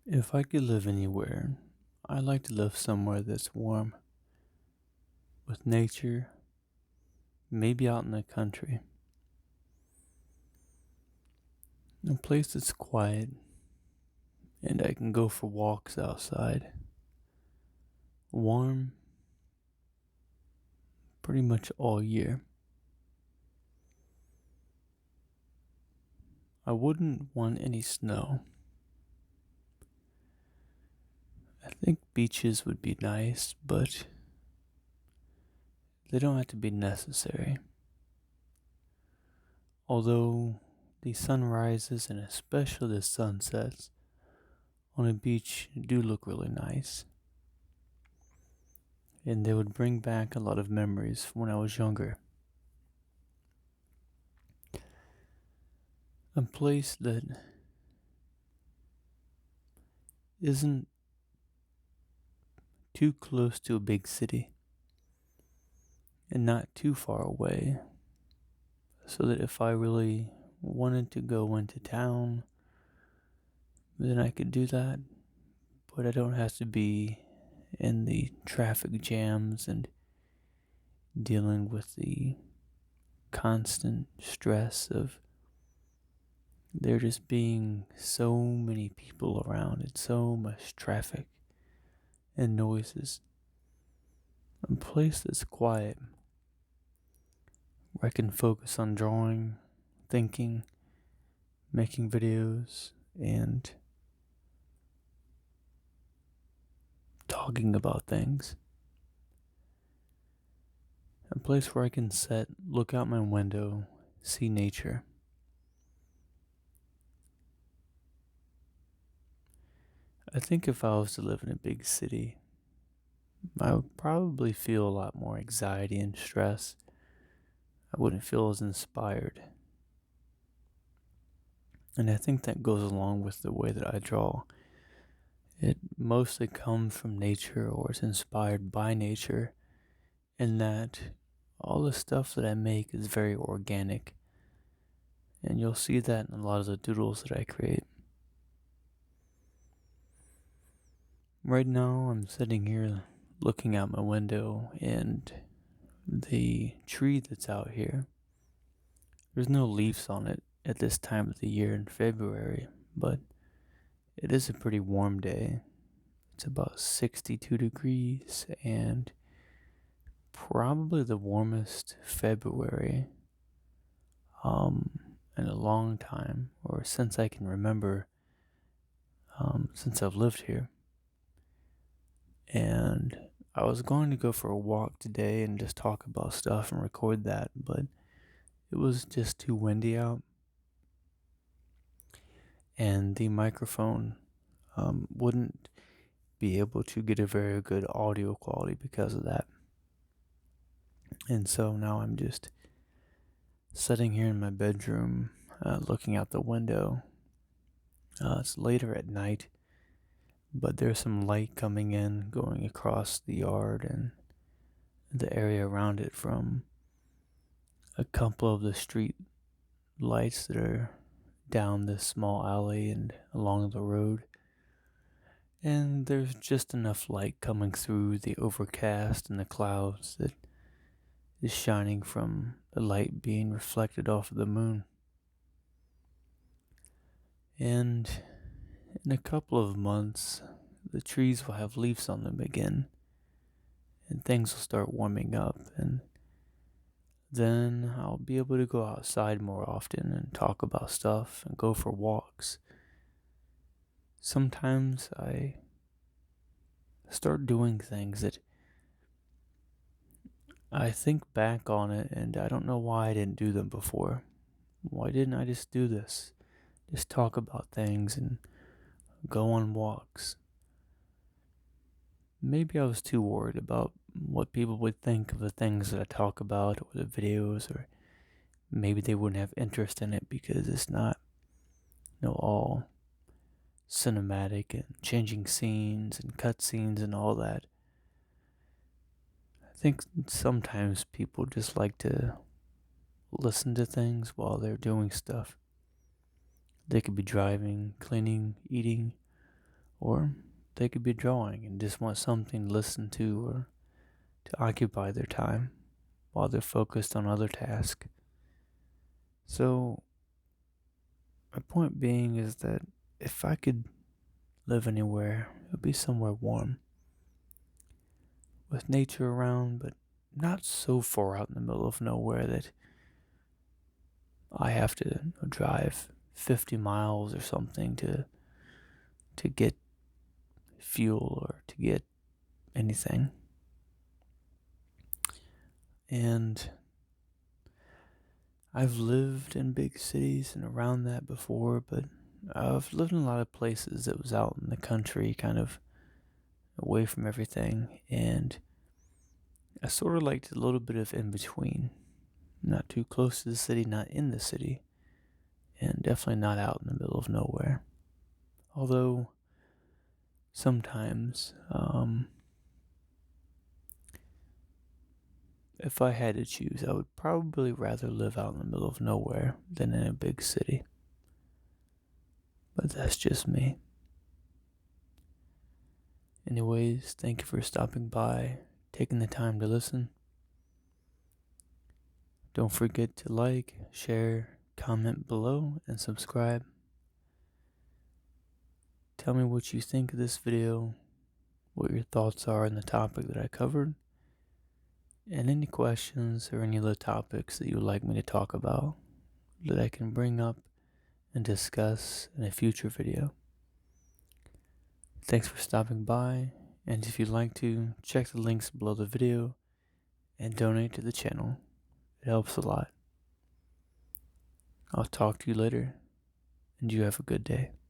If I could live anywhere, I'd like to live somewhere that's warm, with nature, maybe out in the country. A place that's quiet and I can go for walks outside. Warm pretty much all year. I wouldn't want any snow. I think beaches would be nice, but they don't have to be necessary. Although the sunrises and especially the sunsets on a beach do look really nice. And they would bring back a lot of memories from when I was younger. A place that isn't too close to a big city and not too far away, so that if I really wanted to go into town, then I could do that, but I don't have to be in the traffic jams and dealing with the constant stress of there just being so many people around and so much traffic and noises. A place that's quiet where I can focus on drawing, thinking, making videos, and talking about things. A place where I can look out my window, see nature. I think if I was to live in a big city, I would probably feel a lot more anxiety and stress. I wouldn't feel as inspired. And I think that goes along with the way that I draw. It mostly comes from nature or is inspired by nature, in that all the stuff that I make is very organic. And you'll see that in a lot of the doodles that I create. Right now, I'm sitting here looking out my window, and the tree that's out here, there's no leaves on it at this time of the year in February, but it is a pretty warm day. It's about 62 degrees and probably the warmest February in a long time, or since I can remember, since I've lived here. And I was going to go for a walk today and just talk about stuff and record that, but it was just too windy out. And the microphone wouldn't be able to get a very good audio quality because of that. And so now I'm just sitting here in my bedroom, looking out the window. It's later at night, but there's some light coming in, going across the yard and the area around it from a couple of the street lights that are down this small alley and along the road. And there's just enough light coming through the overcast and the clouds that is shining from the light being reflected off of the moon. And in a couple of months, the trees will have leaves on them again, and things will start warming up, and then I'll be able to go outside more often and talk about stuff and go for walks. Sometimes I start doing things that I think back on it and I don't know why I didn't do them before. Why didn't I just do this? Just talk about things and go on walks. Maybe I was too worried about what people would think of the things that I talk about or the videos, or maybe they wouldn't have interest in it because it's not, all cinematic and changing scenes and cutscenes and all that. I think sometimes people just like to listen to things while they're doing stuff. They could be driving, cleaning, eating, Or they could be drawing and just want something to listen to or to occupy their time while they're focused on other tasks. So, my point being is that if I could live anywhere, it would be somewhere warm with nature around, but not so far out in the middle of nowhere that I have to drive 50 miles or something to get fuel or to get anything. And I've lived in big cities and around that before, but I've lived in a lot of places that was out in the country, kind of away from everything, and I sort of liked a little bit of in between. Not too close to the city, not in the city, and definitely not out in the middle of nowhere. Although, sometimes, if I had to choose, I would probably rather live out in the middle of nowhere than in a big city. But that's just me. Anyways, thank you for stopping by, taking the time to listen. Don't forget to like, share, comment below, and subscribe. Tell me what you think of this video, what your thoughts are on the topic that I covered, and any questions or any other topics that you would like me to talk about that I can bring up and discuss in a future video. Thanks for stopping by, and if you'd like to, check the links below the video and donate to the channel. It helps a lot. I'll talk to you later, and you have a good day.